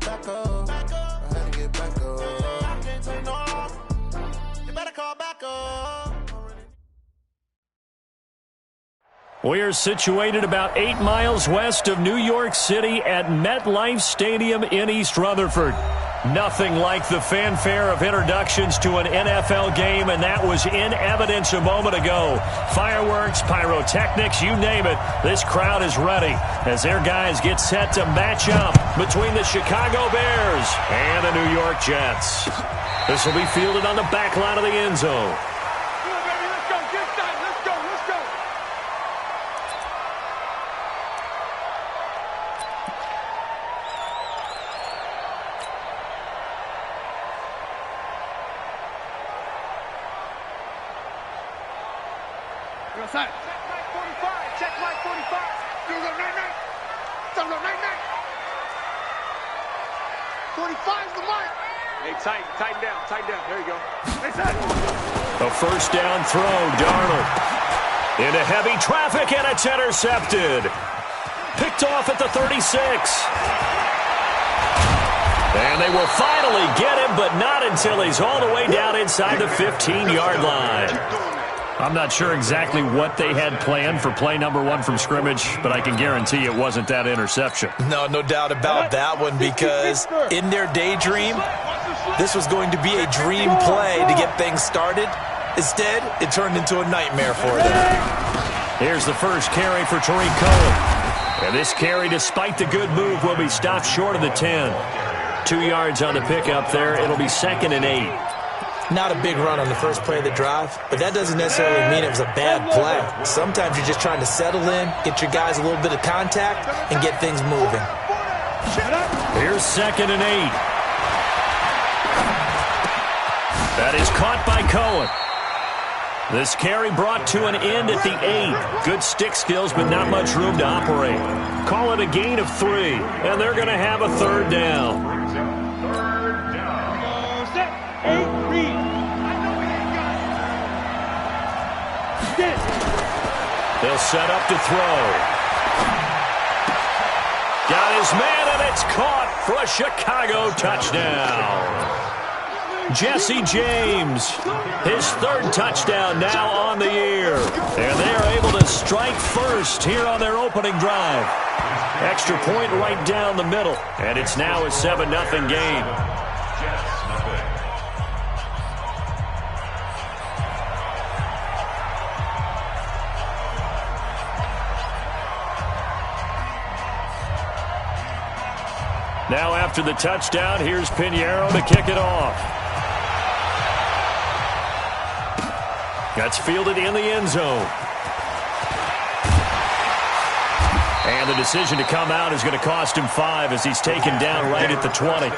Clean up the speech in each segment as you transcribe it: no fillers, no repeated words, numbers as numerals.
back up. I had to get back up. Can't take no off. You better call back up. We are situated about 8 miles west of New York City at MetLife Stadium in East Rutherford. Nothing like the fanfare of introductions to an NFL game, and that was in evidence a moment ago. Fireworks, pyrotechnics, you name it. This crowd is ready as their guys get set to match up between the Chicago Bears and the New York Jets. This will be fielded on the back line of the end zone. Check Mike 45. Check Mike 45. Don't go 9-9. Don't go 9-9. 45's the mark. Hey, tighten down. There you go. A first down throw, Darnold. Into heavy traffic, and it's intercepted. Picked off at the 36. And they will finally get him, but not until he's all the way down inside the 15-yard line. I'm not sure exactly what they had planned for play number 1 from scrimmage, but I can guarantee it wasn't that interception. No doubt about that one, because in their daydream, this was going to be a dream play to get things started. Instead, it turned into a nightmare for them. Here's the first carry for Tariq Cohen. And this carry, despite the good move, will be stopped short of the 10. 2 yards on the pickup there. It'll be 2nd and 8. Not a big run on the first play of the drive, but that doesn't necessarily mean it was a bad play. Sometimes you're just trying to settle in, get your guys a little bit of contact, and get things moving. Here's 2nd and 8. That is caught by Cohen. This carry brought to an end at the 8. Good stick skills, but not much room to operate. Call it a gain of 3, and they're going to have a 3rd down. They'll set up to throw. Got his man, and it's caught for a Chicago touchdown. Jesse James, his 3rd touchdown now on the year. And they are able to strike first here on their opening drive. Extra point right down the middle, and it's now a 7-0 game. Now after the touchdown, here's Pinheiro to kick it off. That's fielded in the end zone. And the decision to come out is going to cost him 5 as he's taken down right at the 20.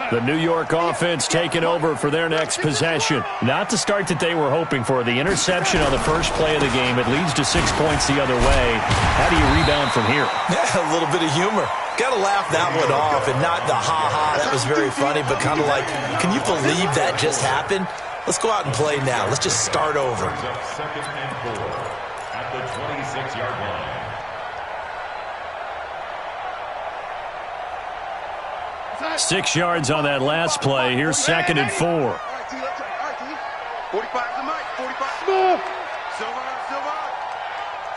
The New York offense taking over for their next possession. Not the start that they were hoping for. The interception on the first play of the game. It leads to 6 points the other way. How do you rebound from here? Yeah, a little bit of humor. Got to laugh that one off, and not the ha-ha, that was very funny, but kind of like, can you believe that just happened? Let's go out and play now. Let's just start over. 2nd and 4 at the 26-yard line. 6 yards on that last play. Here's 2nd and 4. 45 to Mike. 45. Silver.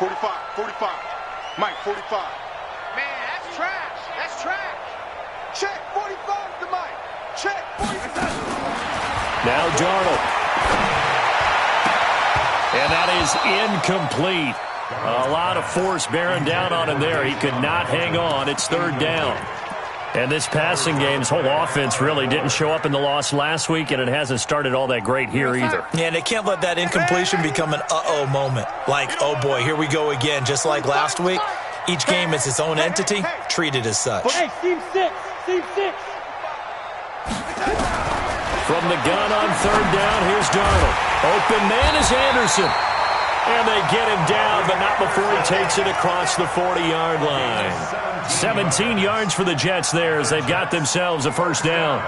45. Mike, 45. Man, that's trash. Check 45 to Mike. Check 45. Now Darnold. And that is incomplete. A lot of force bearing down on him there. He could not hang on. It's 3rd down. And this passing game's whole offense really didn't show up in the loss last week, and it hasn't started all that great here either. Yeah, and they can't let that incompletion become an uh-oh moment. Like, oh boy, here we go again, just like last week. Each game is its own entity, treated as such. Hey, team 6. From the gun on 3rd down, here's Darnold. Open man is Anderson. And they get him down, but not before he takes it across the 40-yard line. 17 yards for the Jets there as they've got themselves a 1st down.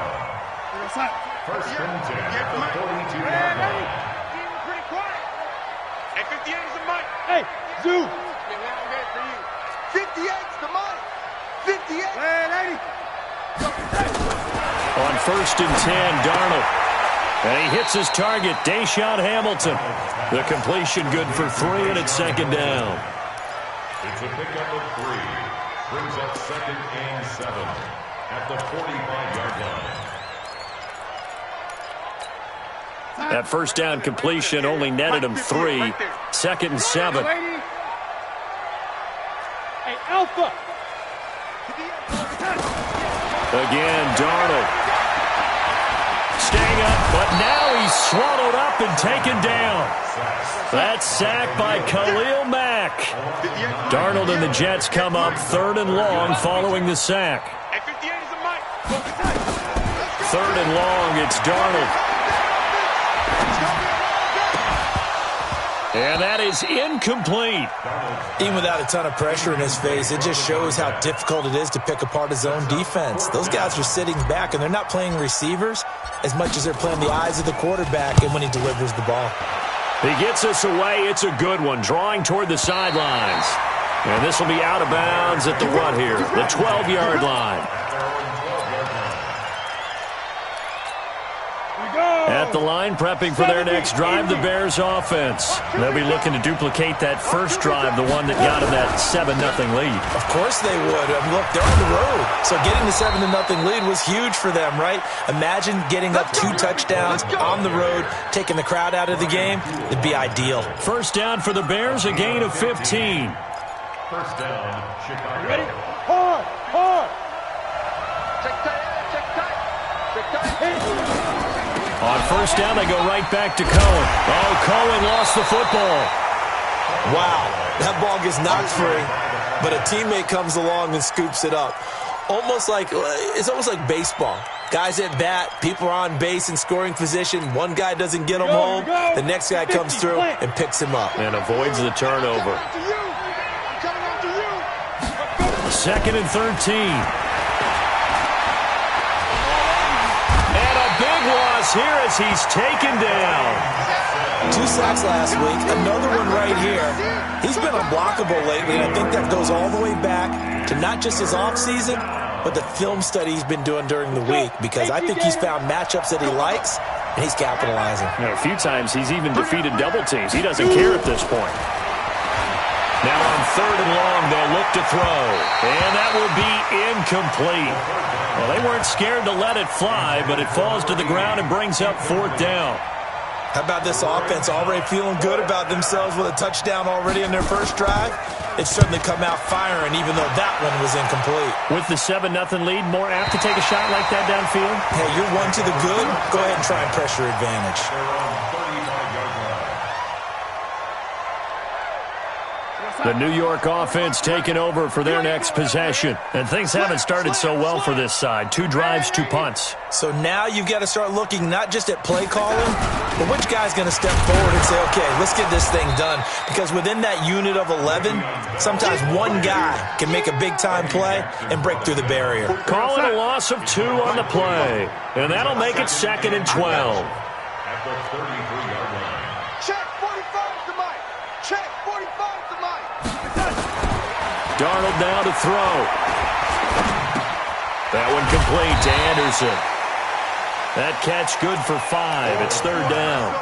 First and 10 at the 42-yard line. 1st and 10, Darnold. And he hits his target, Deshaun Hamilton. The completion good for 3, and it's 2nd down. It's a pickup of 3. Brings up 2nd and 7 at the 45-yard line. That first down completion only netted him 3. 2nd and 7. Hey, Alpha. Again, Darnold. Staying up, but now he's swallowed up and taken down. That's sacked by Khalil Mack. Darnold and the Jets come up 3rd and long following the sack. 3rd and long, it's Darnold. And that is incomplete. Even without a ton of pressure in his face, it just shows how difficult it is to pick apart his own defense. Those guys are sitting back, and they're not playing receivers as much as they're playing the eyes of the quarterback and when he delivers the ball. He gets us away. It's a good one, drawing toward the sidelines. And this will be out of bounds at the what here? The 12-yard line. At the line, prepping for their next drive, the Bears offense. They'll be looking to duplicate that first drive, the one that got them that 7-0 lead. Of course they would. Look, they're on the road. So getting the 7-0 lead was huge for them, right? Imagine getting up 2 touchdowns on the road, taking the crowd out of the game. It'd be ideal. First down for the Bears, a gain of 15. First down, Chicago. Ready? Hard, hard. Check tight, check tight. Check tight. On first down, they go right back to Cohen. Oh, Cohen lost the football. Wow, that ball gets knocked free, but a teammate comes along and scoops it up. It's almost like baseball. Guys at bat, people are on base in scoring position. One guy doesn't get him home. The next guy comes through and picks him up. And avoids the turnover. 2nd and 13. Big loss here as he's taken down. 2 sacks last week, another one right here. He's been unblockable lately, and I think that goes all the way back to not just his offseason, but the film study he's been doing during the week, because I think he's found matchups that he likes, and he's capitalizing. A few times he's even defeated double teams. He doesn't care at this point. Now on 3rd and long, they'll look to throw, and that will be incomplete. Well, they weren't scared to let it fly, but it falls to the ground and brings up 4th down. How about this offense already feeling good about themselves with a touchdown already in their first drive? It's certainly come out firing, even though that one was incomplete. With the 7-0 lead, more apt to take a shot like that downfield? Hey, you're one to the good. Go ahead and try and pressure advantage. The New York offense taking over for their next possession. And things haven't started so well for this side. 2 drives, 2 punts. So now you've got to start looking not just at play calling, but which guy's going to step forward and say, okay, let's get this thing done. Because within that unit of 11, sometimes one guy can make a big-time play and break through the barrier. Call it a loss of 2 on the play. And that'll make it 2nd and 12. At the 33-yard line. Check 45 to Mike. Check 45 to Mike. Darnold now to throw. That one complete to Anderson. That catch good for 5. It's 3rd down.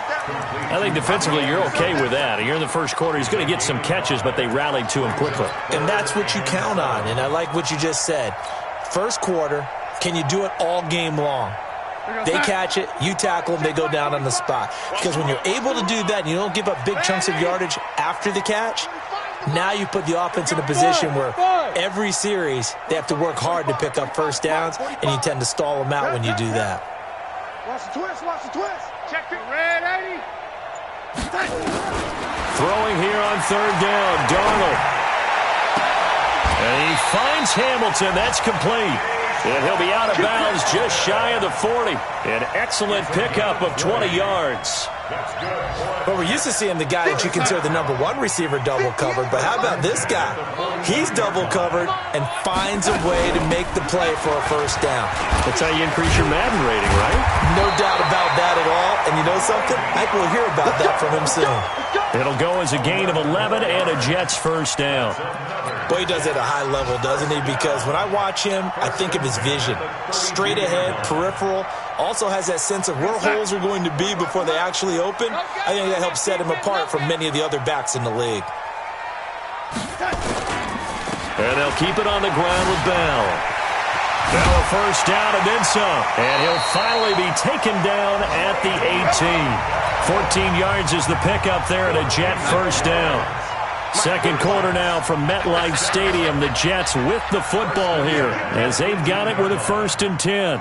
I think defensively you're okay with that. Here in the first quarter, he's going to get some catches, but they rallied to him quickly. And that's what you count on, and I like what you just said. First quarter, can you do it all game long? They catch it, you tackle them, they go down on the spot. Because when you're able to do that and you don't give up big chunks of yardage after the catch, now you put the offense in a position where every series they have to work hard to pick up first downs, and you tend to stall them out when you do that. Watch the twist, watch the twist. Check it, red 80. Throwing here on 3rd down, Darnold. And he finds Hamilton. That's complete. And he'll be out of bounds just shy of the 40. An excellent pickup of 20 yards. But we're used to seeing the guy that you consider the #1 receiver double covered. But how about this guy? He's double covered and finds a way to make the play for a first down. That's how you increase your Madden rating, right? No doubt about that at all. And you know something? I think we'll hear about that from him soon. It'll go as a gain of 11 and a Jets first down. Boy, he does it at a high level, doesn't he? Because when I watch him, I think of his vision. Straight ahead, peripheral. Also has that sense of where holes are going to be before they actually open. I think that helps set him apart from many of the other backs in the league. And they'll keep it on the ground with Bell. Now a first down and then some. And he'll finally be taken down at the 18. 14 yards is the pickup there and a Jet first down. Second quarter now from MetLife Stadium. The Jets with the football here as they've got it with a 1st and 10.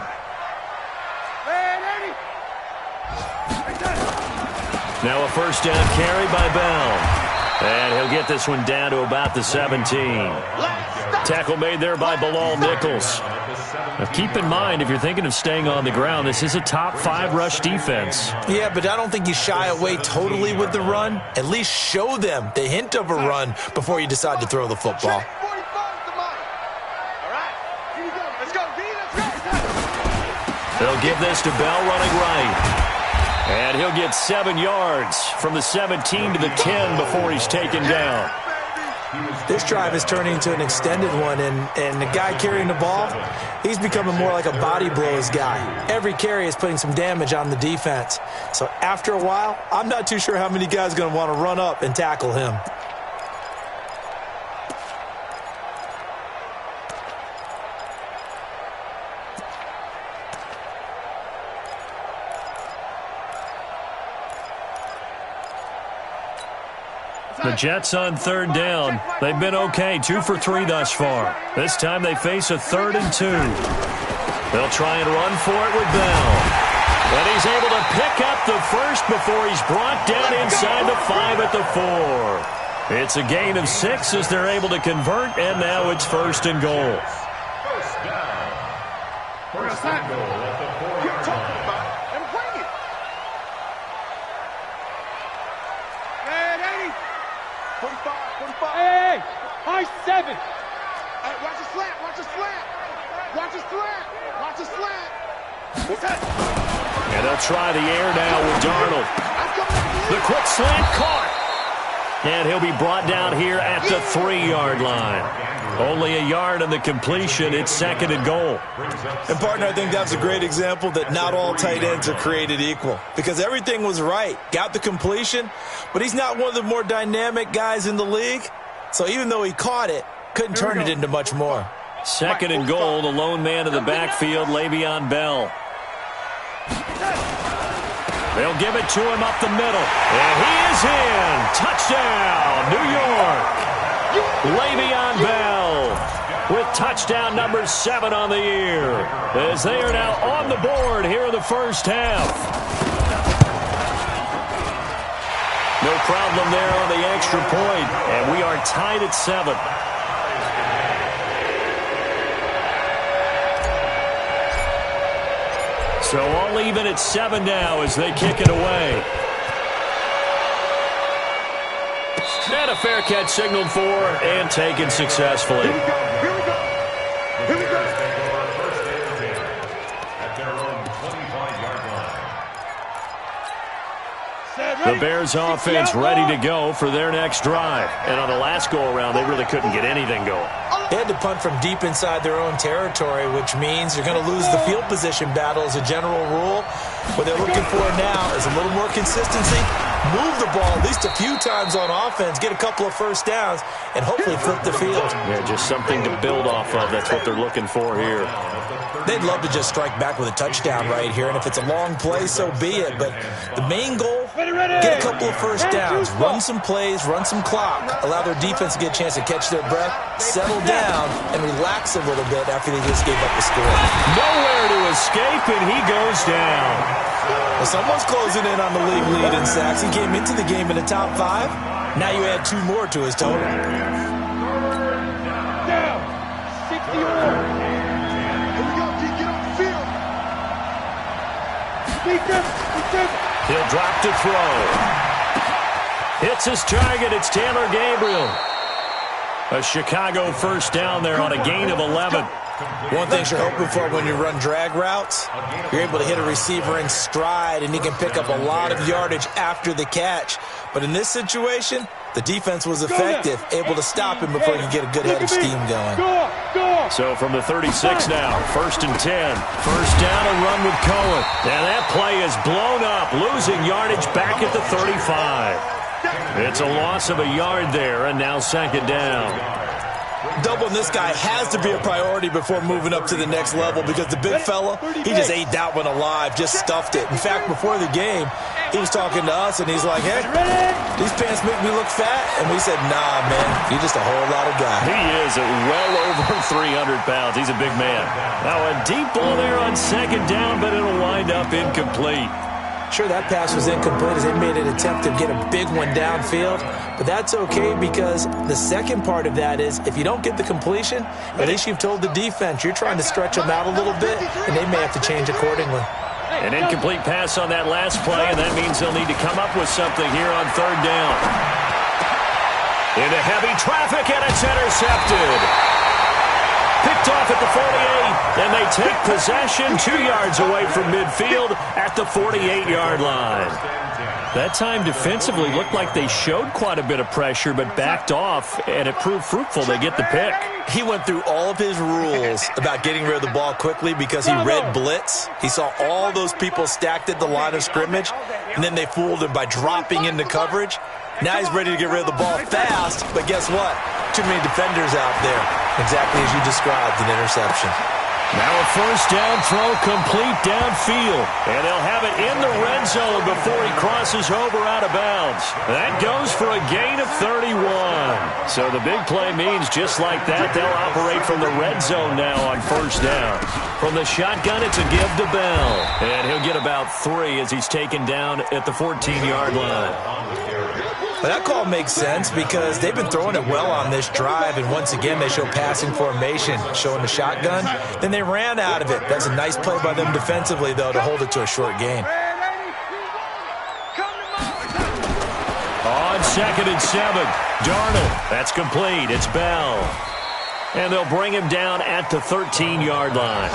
Now a first down carry by Bell. And he'll get this one down to about the 17. Tackle made there by Bilal Nichols. Now keep in mind, if you're thinking of staying on the ground, this is a top 5 rush defense. Yeah, but I don't think you shy away totally with the run. At least show them the hint of a run before you decide to throw the football. They'll give this to Bell running right. And he'll get 7 yards from the 17 to the 10 before he's taken down. This drive is turning into an extended one, and the guy carrying the ball, he's becoming more like a body blows guy. Every carry is putting some damage on the defense. So after a while, I'm not too sure how many guys are going to want to run up and tackle him. The Jets on 3rd down. They've been okay, 2 for 3 thus far. This time they face a 3rd and 2. They'll try and run for it with Bell. And he's able to pick up the first before he's brought down inside the 5 at the 4. It's a gain of 6 as they're able to convert, and now it's 1st and goal. First down. First and goal at the 4-yard line. Hey, high 7. Hey, watch the slant, watch the slant. Watch the slant, watch the slant. And they'll try the air now with Darnold. The quick slant caught. And he'll be brought down here at the 3-yard line. Only a yard on the completion. It's 2nd and goal. And, partner, I think that's a great example that not all tight ends are created equal. Because everything was right. Got the completion, but he's not one of the more dynamic guys in the league. So even though he caught it, couldn't turn it into much more. 2nd and goal. The lone man in the backfield, Le'Veon Bell. They'll give it to him up the middle. And he is in. Touchdown, New York. Le'Veon Bell with touchdown number 7 on the year. As they are now on the board here in the first half. No problem there on the extra point. And we are tied at 7. So all even at 7 now as they kick it away. And a fair catch signaled for and taken successfully. Here we go, here we go. Here we go. First and 10 at their own 25-yard line. The Bears offense ready to go for their next drive. And on the last go-around, they really couldn't get anything going. They had to punt from deep inside their own territory, which means you're going to lose the field position battle as a general rule. What they're looking for now is a little more consistency, move the ball at least a few times on offense, get a couple of first downs, and hopefully flip the field. Yeah, just something to build off of. That's what they're looking for here. They'd love to just strike back with a touchdown right here, and if it's a long play, so be it. But the main goal, get a couple of first downs, run some plays, run some clock, allow their defense to get a chance to catch their breath, settle down, and relax a little bit after they just gave up the score. Nowhere to escape, and he goes down. Well, someone's closing in on the league lead in sacks. He came into the game in the top 5. Now you add 2 more to his total. Down. 61. He'll drop to throw. Hits his target. It's Taylor Gabriel. A Chicago first down there on a gain of 11. One thing you're hoping for when you run drag routes, you're able to hit a receiver in stride, and he can pick up a lot of yardage after the catch. But in this situation, the defense was effective, able to stop him before he could get a good head of steam going. So from the 36 now, 1st and 10. First down, a run with Cohen. And that play is blown up, losing yardage back at the 35. It's a loss of a yard there, and now 2nd down. Doubling this guy has to be a priority before moving up to the next level because the big fella, he just ate that one alive, just stuffed it. In fact, before the game, he was talking to us, and he's like, hey, these pants make me look fat. And we said, nah, man, you're just a whole lot of guy. He is at well over 300 pounds. He's a big man. Now a deep ball there on 2nd down, but it'll wind up incomplete. Sure, that pass was incomplete as they made an attempt to get a big one downfield, but that's okay because the second part of that is if you don't get the completion, at least you've told the defense you're trying to stretch them out a little bit, and they may have to change accordingly. An incomplete pass on that last play, and that means they'll need to come up with something here on 3rd down. Into heavy traffic, and it's intercepted. Picked off at the 48, and they take possession 2 yards away from midfield at the 48-yard line. That time defensively looked like they showed quite a bit of pressure but backed off, and it proved fruitful. They get the pick. He went through all of his rules about getting rid of the ball quickly because he read blitz. He saw all those people stacked at the line of scrimmage, and then they fooled him by dropping into coverage. Now he's ready to get rid of the ball fast, but guess what? Too many defenders out there. Exactly as you described, an interception. Now a 1st down throw complete downfield. And they'll have it in the red zone before he crosses over out of bounds. That goes for a gain of 31. So the big play means just like that, they'll operate from the red zone now on 1st down. From the shotgun, it's a give to Bell. And he'll get about 3 as he's taken down at the 14-yard line. Well, that call makes sense because they've been throwing it well on this drive, and once again they show passing formation, showing the shotgun. Then they ran out of it. That's a nice play by them defensively, though, to hold it to a short gain. On 2nd and 7, Darnold. That's complete. It's Bell. And they'll bring him down at the 13-yard line.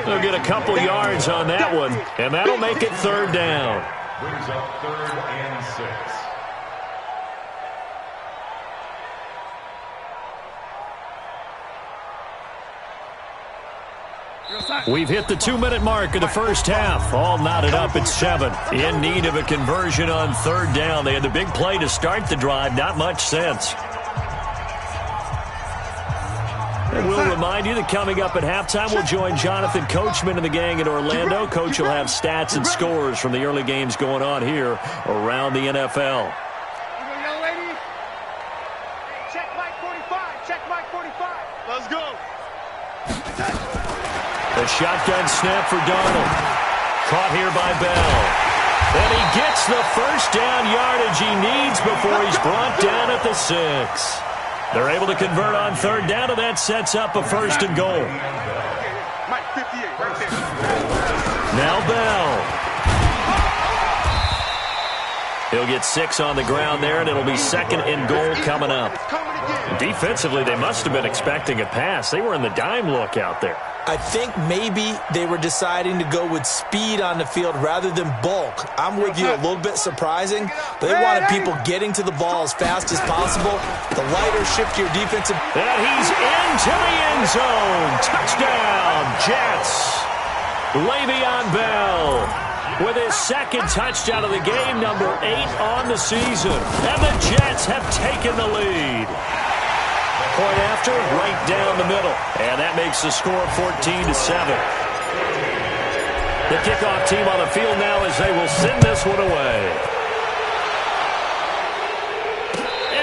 They'll get a couple yards on that one, and that'll make it 3rd down. Brings up 3rd and 6. We've hit the 2-minute mark of the first half. All knotted up at 7. In need of a conversion on 3rd down. They had the big play to start the drive. Not much sense. And we'll remind you that coming up at halftime, we'll join Jonathan Coachman and the gang in Orlando. Coach will have stats and scores from the early games going on here around the NFL. Check Mike 45. Check Mike 45. Let's go. The shotgun snap for Darnold. Caught here by Bell. And he gets the 1st down yardage he needs before he's brought down at the 6. They're able to convert on 3rd down, and that sets up a 1st and goal. Mike 58, right there. Now Bell. He'll get 6 on the ground there, and it'll be 2nd and goal coming up. Defensively, they must have been expecting a pass. They were in the dime look out there. I think maybe they were deciding to go with speed on the field rather than bulk. I'm with you, a little bit surprising. They wanted people getting to the ball as fast as possible. The lighter, shiftier defensive. And he's into the end zone. Touchdown, Jets. Le'Veon Bell with his 2nd touchdown of the game, number 8 on the season. And the Jets have taken the lead. Point after, right down the middle. And that makes the score 14-7. The kickoff team on the field now as they will send this one away.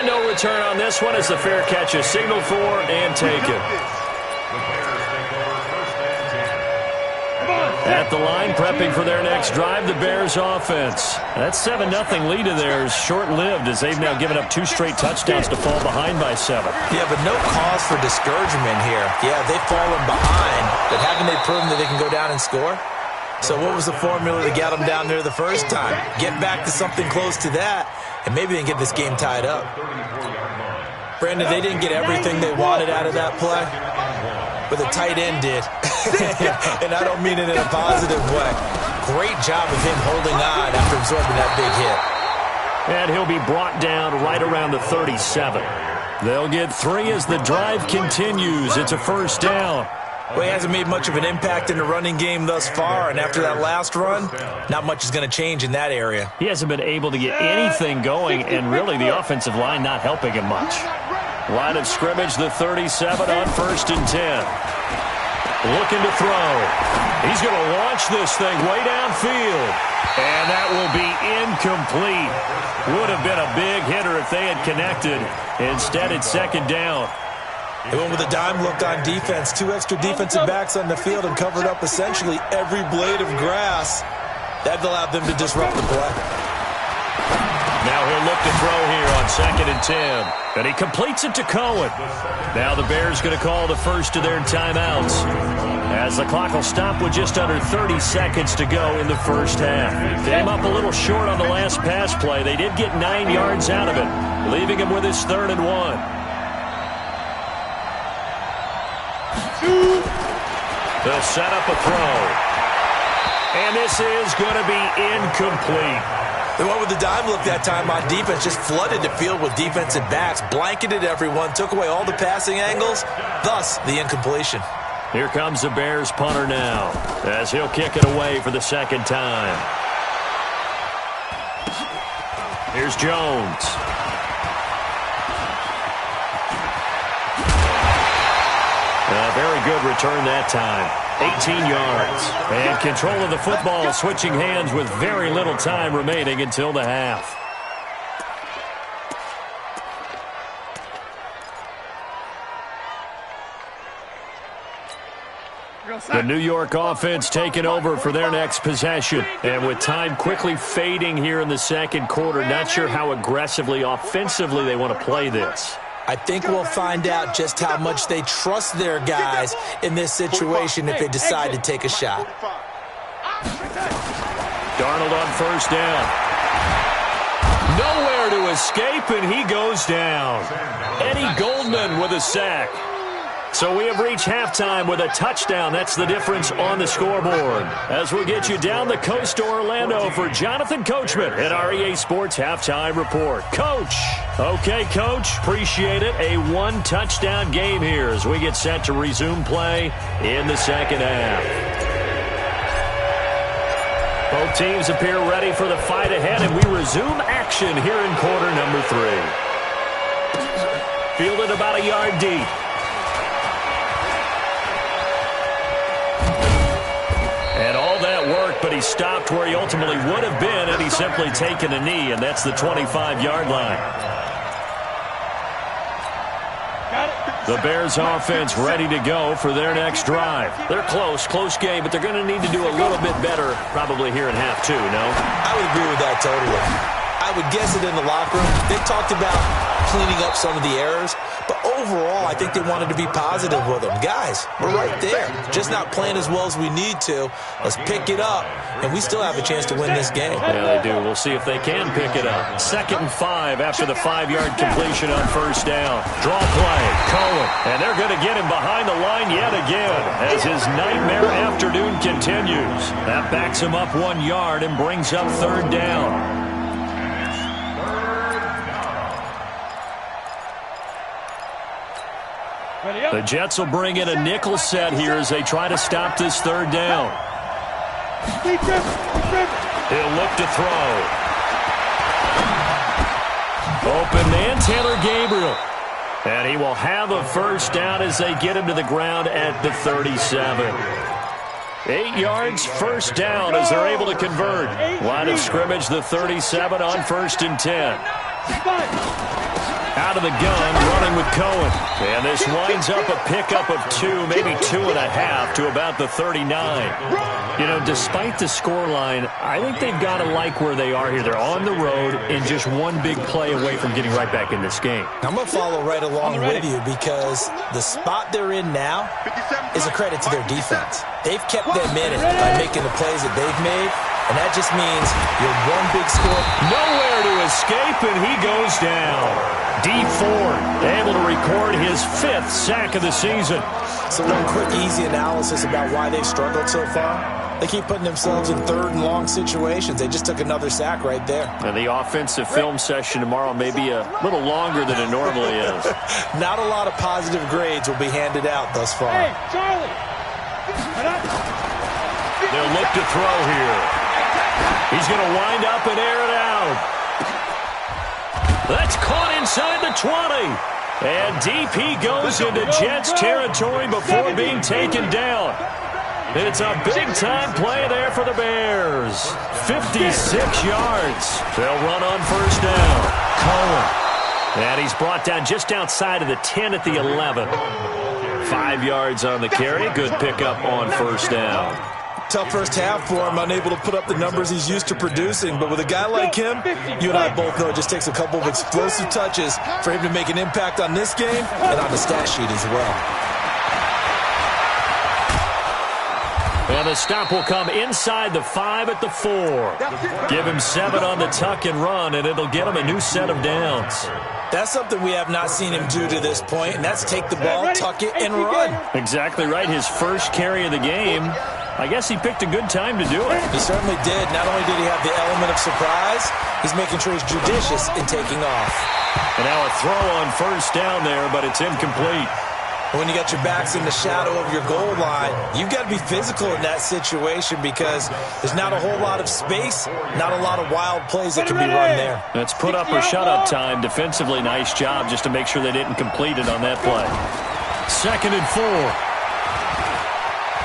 And no return on this one as the fair catch is signaled for and taken. At the line, prepping for their next drive, the Bears offense. That 7-0 lead of theirs short-lived as they've now given up 2 straight touchdowns to fall behind by 7. Yeah, but no cause for discouragement here. Yeah, they've fallen behind, but haven't they proven that they can go down and score? So what was the formula to get them down there the first time? Get back to something close to that, and maybe they can get this game tied up. Brandon, they didn't get everything they wanted out of that play, but the tight end did. And I don't mean it in a positive way. Great job of him holding on after absorbing that big hit. And he'll be brought down right around the 37. They'll get 3 as the drive continues. It's a first down. Well, he hasn't made much of an impact in the running game thus far, and after that last run, not much is going to change in that area. He hasn't been able to get anything going, and really the offensive line not helping him much. Line of scrimmage, the 37 on 1st and 10. Looking to throw. He's going to launch this thing way downfield. And that will be incomplete. Would have been a big hitter if they had connected. Instead, it's 2nd down. They went with a dime look on defense. 2 extra defensive backs on the field and covered up essentially every blade of grass. That allowed them to disrupt the play. Now he'll look to throw here on 2nd and 10. And he completes it to Cohen. Now the Bears going to call the first of their timeouts, as the clock will stop with just under 30 seconds to go in the first half. Came up a little short on the last pass play. They did get 9 yards out of it, leaving him with his 3rd and 1. They'll set up a throw. And this is going to be incomplete. They went with the dime look that time on defense, just flooded the field with defensive backs, blanketed everyone, took away all the passing angles, thus the incompletion. Here comes the Bears punter now, as he'll kick it away for the 2nd time. Here's Jones. A very good return that time. 18 yards. And control of the football, switching hands with very little time remaining until the half. The New York offense taking over for their next possession. And with time quickly fading here in the 2nd quarter, not sure how aggressively, offensively they want to play this. I think we'll find out just how much they trust their guys in this situation if they decide to take a shot. Darnold on 1st down. Nowhere to escape, and he goes down. Eddie Goldman with a sack. So we have reached halftime with a touchdown. That's the difference on the scoreboard. As we'll get you down the coast to Orlando for Jonathan Coachman at our EA Sports Halftime Report. Coach. Okay, Coach. Appreciate it. A 1-touchdown game here as we get set to resume play in the 2nd half. Both teams appear ready for the fight ahead, and we resume action here in quarter number 3. Fielded about a yard deep. And all that work, but he stopped where he ultimately would have been had he simply taken a knee, and that's the 25-yard line. The Bears offense ready to go for their next drive. They're close game, but they're going to need to do a little bit better probably here in half 2, no? I would agree with that totally. I would guess it in the locker room. They talked about cleaning up some of the errors, but overall, I think they wanted to be positive with them. Guys, we're right there. Just not playing as well as we need to. Let's pick it up, and we still have a chance to win this game. Yeah, they do. We'll see if they can pick it up. 2nd and 5 after the 5-yard completion on 1st down. Draw play, Cohen, and they're going to get him behind the line yet again as his nightmare afternoon continues. That backs him up 1 yard and brings up 3rd down. The Jets will bring in a nickel set here as they try to stop this 3rd down. He'll look to throw. Open man, Taylor Gabriel. And he will have a 1st down as they get him to the ground at the 37. 8 yards, 1st down as they're able to convert. Line of scrimmage, the 37 on 1st and 10. Out of the gun, running with Cohen. And this winds up a pickup of 2, maybe 2.5 to about the 39. You know, despite the scoreline, I think they've got to like where they are here. They're on the road and just one big play away from getting right back in this game. I'm going to follow right along with you because the spot they're in now is a credit to their defense. They've kept them in it by making the plays that they've made, and that just means you're one big score. Nowhere to escape, and he goes down. Defense Ford, able to record his 5th sack of the season. So one quick, easy analysis about why they've struggled so far. They keep putting themselves in 3rd and long situations. They just took another sack right there. And the offensive film session tomorrow may be a little longer than it normally is. Not a lot of positive grades will be handed out thus far. Hey, Charlie! They'll look to throw here. He's going to wind up and air it out. That's caught inside the 20. And deep he goes into Jets territory before being taken down. It's a big-time play there for the Bears. 56 yards. They'll run on first down. Cohen. And he's brought down just outside of the 10 at the 11. 5 yards on the carry. Good pickup on first down. Tough first half for him, unable to put up the numbers he's used to producing. But with a guy like him, you and I both know it just takes a couple of explosive touches for him to make an impact on this game and on the stat sheet as well. And the stop will come inside the 5 at the 4. Give him 7 on the tuck and run, and it'll get him a new set of downs. That's something we have not seen him do to this point, and that's take the ball, tuck it, and run. Exactly right. His first carry of the game. I guess he picked a good time to do it. He certainly did. Not only did he have the element of surprise, he's making sure he's judicious in taking off. And now a throw on first down there, but it's incomplete. When you got your backs in the shadow of your goal line, you've got to be physical in that situation because there's not a whole lot of space, not a lot of wild plays that can be run there. That's put up or shut up time. Defensively, nice job just to make sure they didn't complete it on that play. 2nd and 4.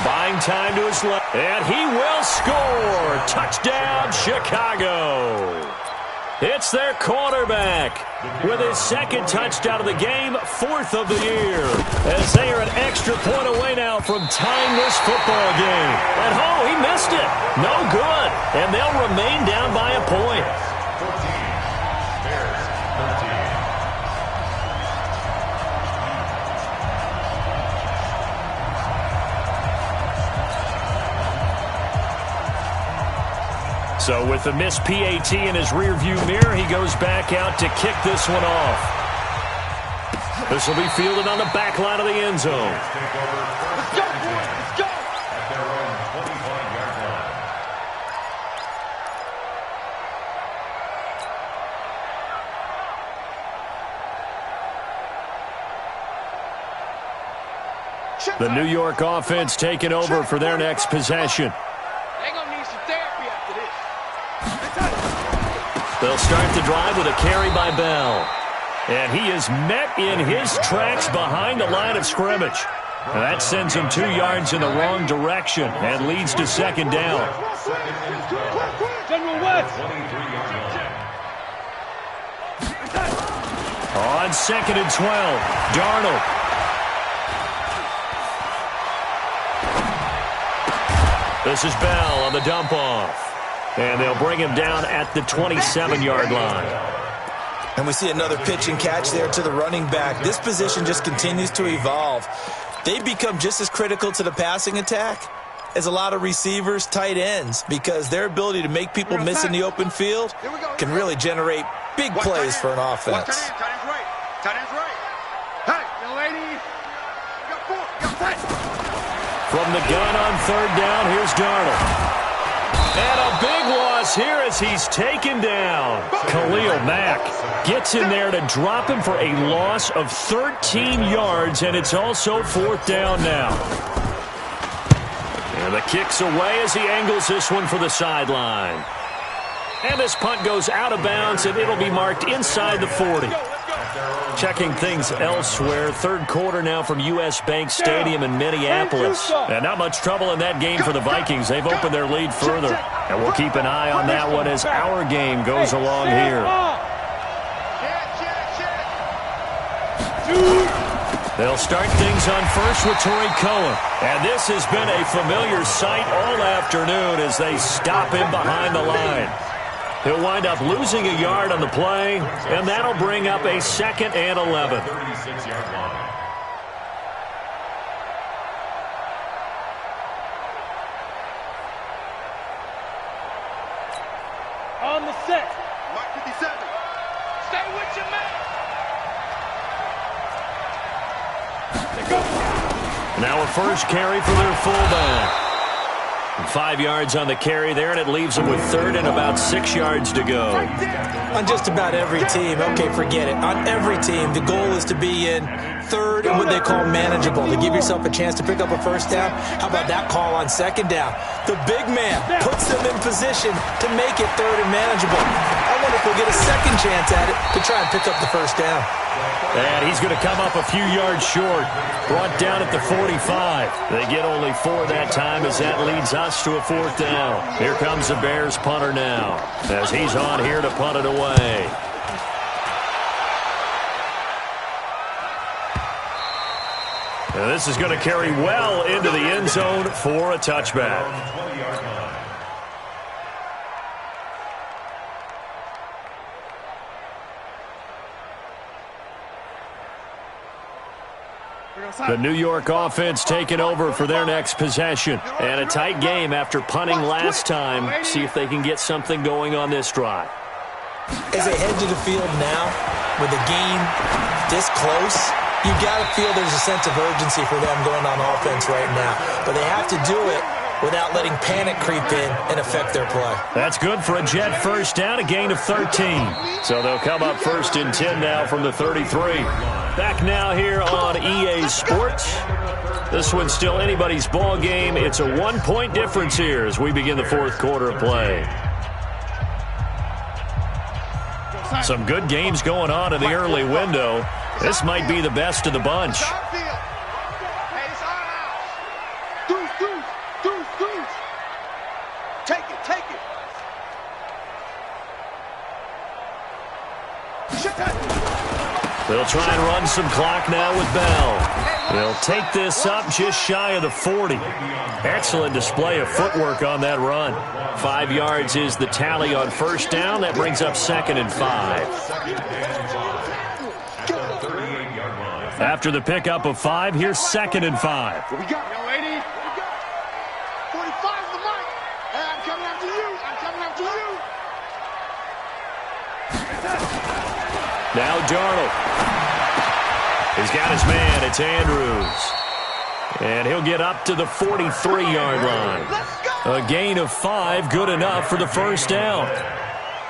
Buying time to his left. And he will score. Touchdown, Chicago. It's their quarterback with his 2nd touchdown of the game, 4th of the year. As they are an extra point away now from tying this football game. And oh, he missed it. No good. And they'll remain down by a point. 14. Bears 13. So with the missed PAT in his rearview mirror, he goes back out to kick this one off. This will be fielded on the back line of the end zone. Let's go, boys. Let's go. At their own 25-yard line. The New York offense taking over for their next possession. They're going to need some therapy after this. They'll start the drive with a carry by Bell. And he is met in his tracks behind the line of scrimmage. And that sends him 2 yards in the wrong direction and leads to 2nd down. General West. 23-yard line. On 2nd and 12, Darnold. This is Bell on the dump off. And they'll bring him down at the 27-yard line. And we see another pitch and catch there to the running back. This position just continues to evolve. They become just as critical to the passing attack as a lot of receivers, tight ends, because their ability to make people miss in the open field can really generate big plays for an offense. Tight end's right. Tight end's right. Hey, young lady. You got 4. You got 5. From the gun on 3rd down, here's Darnold. And a big loss here as he's taken down. Khalil Mack gets in there to drop him for a loss of 13 yards, and it's also 4th down now. And the kick's away as he angles this one for the sideline. And this punt goes out of bounds, and it'll be marked inside the 40. Checking things elsewhere. 3rd quarter now from U.S. Bank Stadium in Minneapolis. And not much trouble in that game for the Vikings. They've opened their lead further. And we'll keep an eye on that one as our game goes along here. They'll start things on first with Torrey Cohen. And this has been a familiar sight all afternoon as they stop him behind the line. He'll wind up losing a yard on the play, and that'll bring up a 2nd and 11. 36-yard line. On the set. Mike 57. Stay with your man. Now a first carry for their fullback. 5 yards on the carry there, and it leaves them with third and about 6 yards to go. On just about every team, okay, forget it. On every team, the goal is to be in third and what they call manageable, to give yourself a chance to pick up a first down. How about that call on second down? The big man puts them in position to make it third and manageable. I wonder if we'll get a second chance at it to try and pick up the first down. And he's going to come up a few yards short. Brought down at the 45. They get only 4 that time as that leads us to a fourth down. Here comes the Bears punter now as he's on here to punt it away. And this is going to carry well into the end zone for a touchback. The New York offense taking over for their next possession. And a tight game after punting last time. See if they can get something going on this drive. As they head to the field now, with the game this close, you got to feel there's a sense of urgency for them going on offense right now. But they have to do it without letting panic creep in and affect their play. That's good for a Jet first down, a gain of 13. So they'll come up first and 10 now from the 33. Back now here on EA Sports. This one's still anybody's ball game. It's a 1-point difference here as we begin the fourth quarter of play. Some good games going on in the early window. This might be the best of the bunch. They'll try and run some clock now with Bell. They'll take this up just shy of the 40. Excellent display of footwork on that run. 5 yards is the tally on first down. That brings up 2nd and 5. After the pickup of 5, here's 2nd and 5. We got it, lady. 45 the mic. Hey, I'm coming after you. I'm coming after you. Now Darnold. He's got his man. It's Andrews. And he'll get up to the 43-yard line. A gain of 5, good enough for the first down.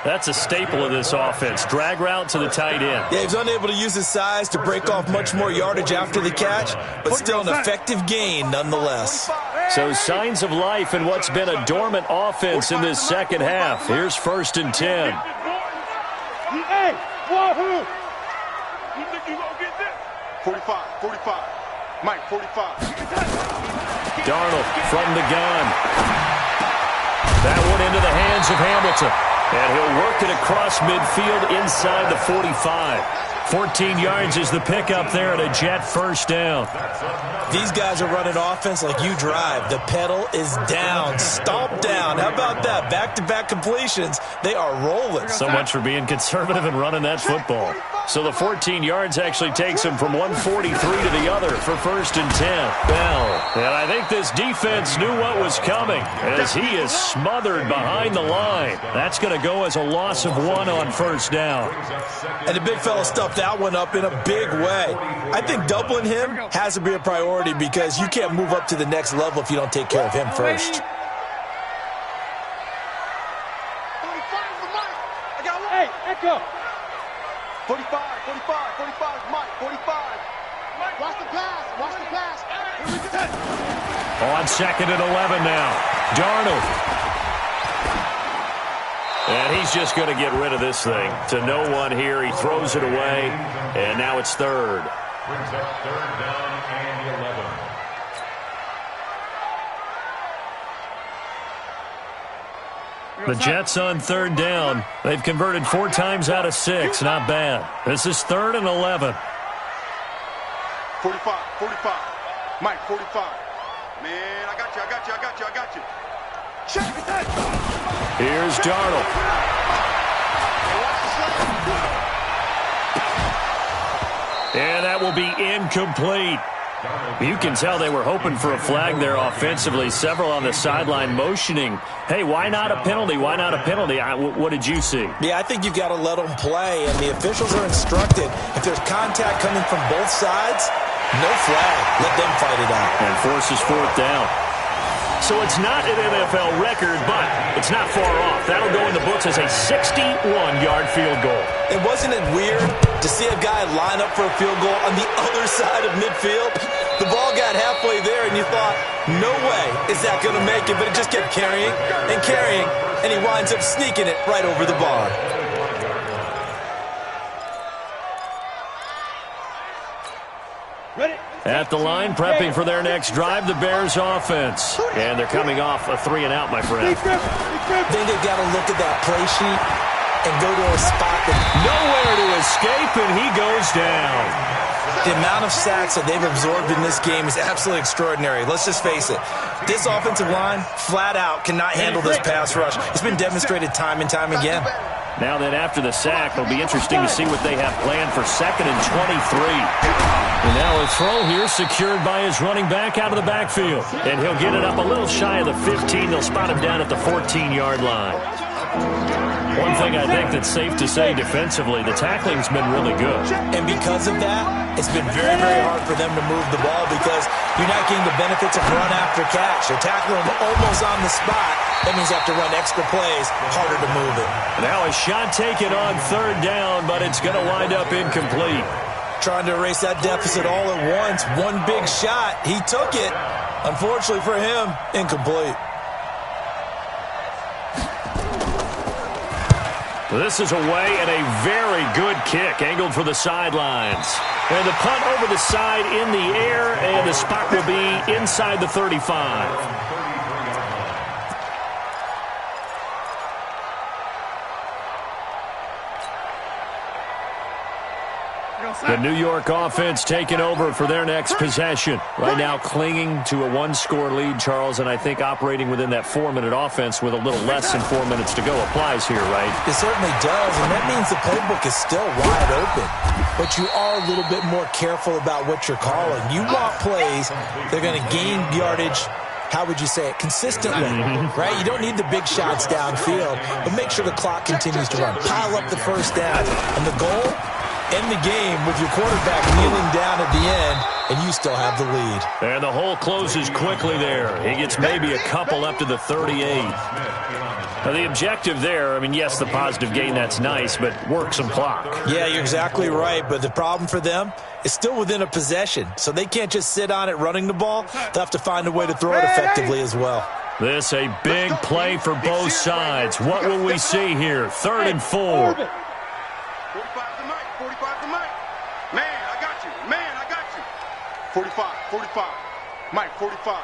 That's a staple of this offense. Drag route to the tight end. Yeah, he's unable to use his size to break off much more yardage after the catch, but still an effective gain nonetheless. So signs of life in what's been a dormant offense in this second half. Here's 1st and 10. Hey, wahoo! You think you gonna get this? 45. Mike, 45. Darnold from the gun. That one into the hands of Hamilton. And he'll work it across midfield inside the 45. 14 yards is the pickup there at a Jet first down. These guys are running offense like you drive. The pedal is down, stomp down. How about that? Back-to-back completions. They are rolling. So much for being conservative and running that football. So the 14 yards actually takes him from 143 to the other for 1st and 10. Bell. And I think this defense knew what was coming as he is smothered behind the line. That's going to go as a loss of 1 on first down. And the big fella stuffed that one up in a big way. I think doubling him has to be a priority because you can't move up to the next level if you don't take care of him first. Hey, Echo. 45, Mike, 45. Watch the pass. On 2nd and 11 now. Darnold. And he's just going to get rid of this thing. To no one here. He throws it away. And now it's 3rd. Brings up 3rd down and 11. The Jets on 3rd down. They've converted 4 times out of 6. Not bad. This is 3rd and 11. 45. Mike, 45. Man, I got you. Check it. Here's Darnold. And that will be incomplete. You can tell they were hoping for a flag there offensively. Several on the sideline motioning. Hey, why not a penalty? Why not a penalty? What did you see? Yeah, I think you've got to let them play, and the officials are instructed if there's contact coming from both sides, No flag. Let them fight it out. And forces fourth down. So it's not an NFL record, but it's not far off. That'll go in the books as a 61-yard field goal. And wasn't it weird to see a guy line up for a field goal on the other side of midfield? The ball got halfway there, and you thought, no way is that going to make it, but it just kept carrying, and he winds up sneaking it right over the bar. At the line, prepping for their next drive, the Bears offense. And they're coming off a 3-and-out, my friend. Then they've got to look at that play sheet and go to a spot that nowhere to escape, and he goes down. The amount of sacks that they've absorbed in this game is absolutely extraordinary. Let's just face it. This offensive line, flat out, cannot handle this pass rush. It's been demonstrated time and time again. Now then, after the sack, it'll be interesting to see what they have planned for 2nd and 23. And now a throw here secured by his running back out of the backfield. And he'll get it up a little shy of the 15. They'll spot him down at the 14-yard line. One thing I think that's safe to say defensively, the tackling's been really good. And because of that, it's been very, very hard for them to move the ball because you're not getting the benefits of run after catch. They're tackling them almost on the spot. That means you have to run extra plays, harder to move it. Now a shot taken on 3rd down, but it's going to wind up incomplete. Trying to erase that deficit all at once. One big shot. He took it. Unfortunately for him, incomplete. This is away and a very good kick, angled for the sidelines. And the punt over the side in the air, and the spot will be inside the 35. The New York offense taking over for their next possession. Right now clinging to a 1-score lead, Charles, and I think operating within that 4-minute offense with a little less than 4 minutes to go applies here, right? It certainly does, and that means the playbook is still wide open. But you are a little bit more careful about what you're calling. You want plays that are going to gain yardage, how would you say it, consistently, right? You don't need the big shots downfield, but make sure the clock continues to run. Pile up the first down, and the goal, end the game with your quarterback kneeling down at the end, and you still have the lead. And the hole closes quickly there. He gets maybe a couple up to the 38. Now, the objective there, I mean, yes, the positive gain, that's nice, but work some clock. Yeah, you're exactly right, but the problem for them is still within a possession, so they can't just sit on it running the ball. They'll have to find a way to throw it effectively as well. This a big play for both sides. What will we see here? 3rd and 4. 45 to Mike, 45 to Mike. Man, I got you. Man, I got you. 45. Mike, 45.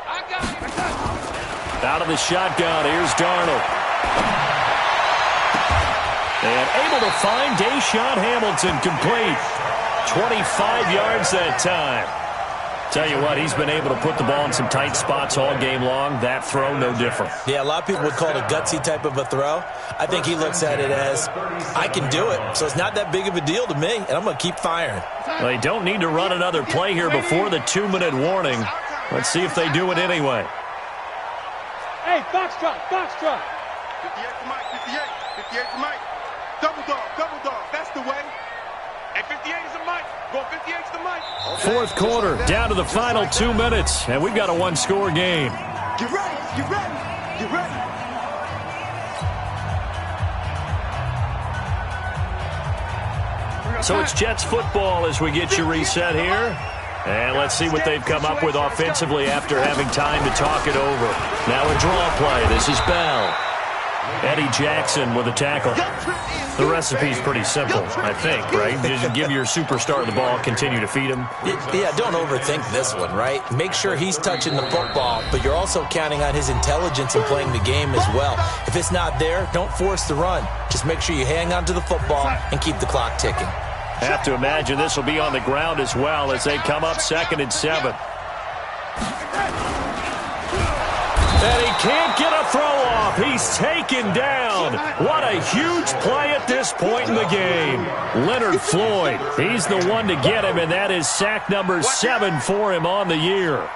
I got him. Out of the shotgun, here's Darnold. And able to find Deshaun Hamilton complete. 25 yards that time. Tell you what, he's been able to put the ball in some tight spots all game long. That throw, no different. Yeah, a lot of people would call it a gutsy type of a throw. I think he looks at it as, I can do it, so it's not that big of a deal to me, and I'm going to keep firing. Well, they don't need to run another play here before the 2-minute warning. Let's see if they do it anyway. Hey, Foxtrot. 58 to Mike, 58 to Mike. Double dog, that's the way. And 58 is a Mike. Go 58 to Mike. 4th quarter, down to the final 2 minutes, and we've got a 1-score game. Get ready. So it's Jets football as we get you reset here. And let's see what they've come up with offensively after having time to talk it over. Now a draw play. This is Bell. Eddie Jackson with a tackle. The recipe's pretty simple, I think, right? Just give your superstar the ball, continue to feed him. Yeah, don't overthink this one, right? Make sure he's touching the football, but you're also counting on his intelligence in playing the game as well. If it's not there, don't force the run. Just make sure you hang on to the football and keep the clock ticking. Have to imagine this will be on the ground as well as they come up 2nd and 7. And he can't get a throw off. He's taken down. What a huge play at this point in the game. Leonard Floyd, he's the one to get him, and that is sack number 7 for him on the year.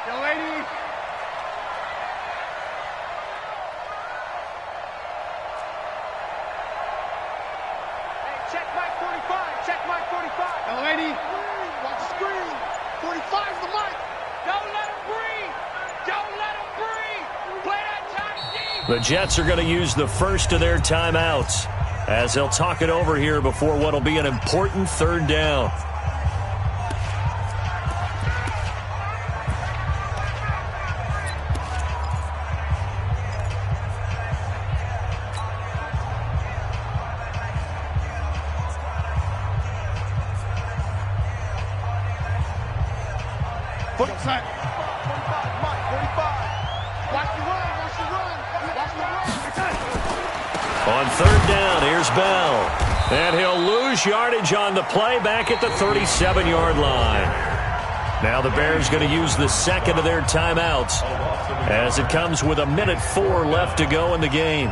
Young lady. Check Mike 45. Young lady. screen. 45's the mic. Don't let him breathe. Don't let him breathe. Play that tight deep. The Jets are going to use the first of their timeouts as they'll talk it over here before what will be an important third down. On third down, here's Bell. And he'll lose yardage on the play back at the 37-yard line. Now the Bears going to use the second of their timeouts as it comes with 1:04 left to go in the game.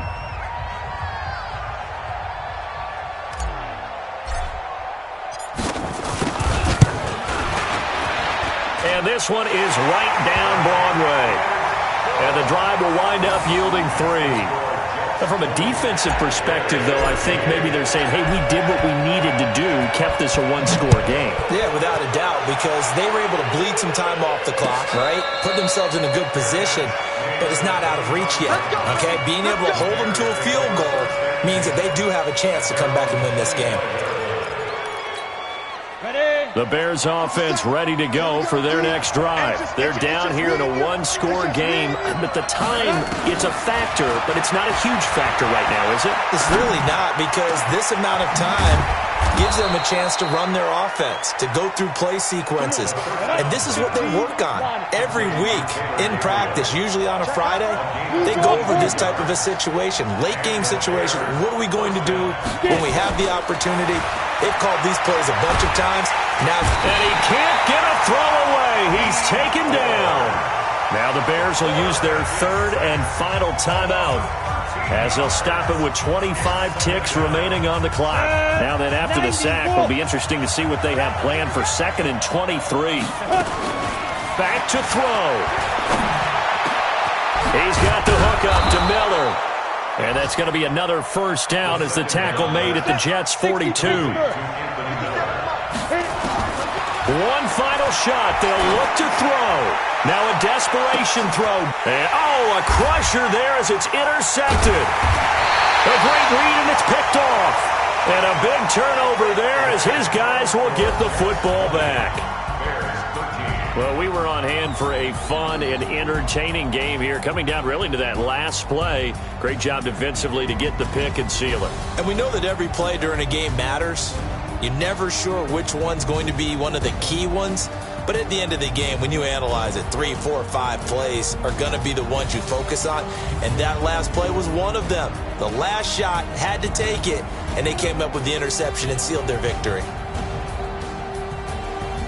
And this one is right down Broadway. And the drive will wind up yielding 3. From a defensive perspective, though, I think maybe they're saying, hey, we did what we needed to do, kept this a one-score game. Yeah, without a doubt, because they were able to bleed some time off the clock, right? Put themselves in a good position, but it's not out of reach yet, okay? Being able to hold them to a field goal means that they do have a chance to come back and win this game. The Bears offense ready to go for their next drive. They're down here in a one-score game. At the time, it's a factor, but it's not a huge factor right now, is it? It's really not, because this amount of time gives them a chance to run their offense, to go through play sequences. And this is what they work on every week in practice, usually on a Friday. They go over this type of a situation, late-game situation. What are we going to do when we have the opportunity? They've called these plays a bunch of times. Now, and he can't get a throw away. He's taken down. Now the Bears will use their third and final timeout as they'll stop it with 25 ticks remaining on the clock. Now then, after the sack, it'll be interesting to see what they have planned for 2nd and 23. Back to throw. He's got the hook up to Miller. And that's going to be another first down as the tackle made at the Jets' 42. One final shot. They'll look to throw. Now a desperation throw. And, a crusher there as it's intercepted. A great read, and it's picked off. And a big turnover there as his guys will get the football back. Well, we were on hand for a fun and entertaining game here, coming down really to that last play. Great job defensively to get the pick and seal it. And we know that every play during a game matters. You're never sure which one's going to be one of the key ones. But at the end of the game, when you analyze it, 3, 4, 5 plays are going to be the ones you focus on. And that last play was one of them. The last shot had to take it, and they came up with the interception and sealed their victory.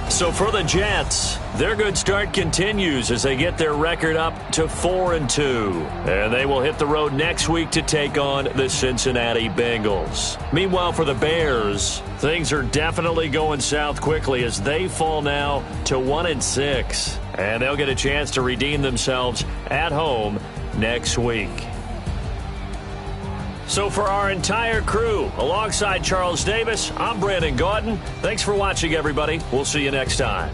So for the Jets, their good start continues as they get their record up to 4-2. And they will hit the road next week to take on the Cincinnati Bengals. Meanwhile, for the Bears, things are definitely going south quickly as they fall now to 1-6. And they'll get a chance to redeem themselves at home next week. So for our entire crew, alongside Charles Davis, I'm Brandon Gaudin. Thanks for watching, everybody. We'll see you next time.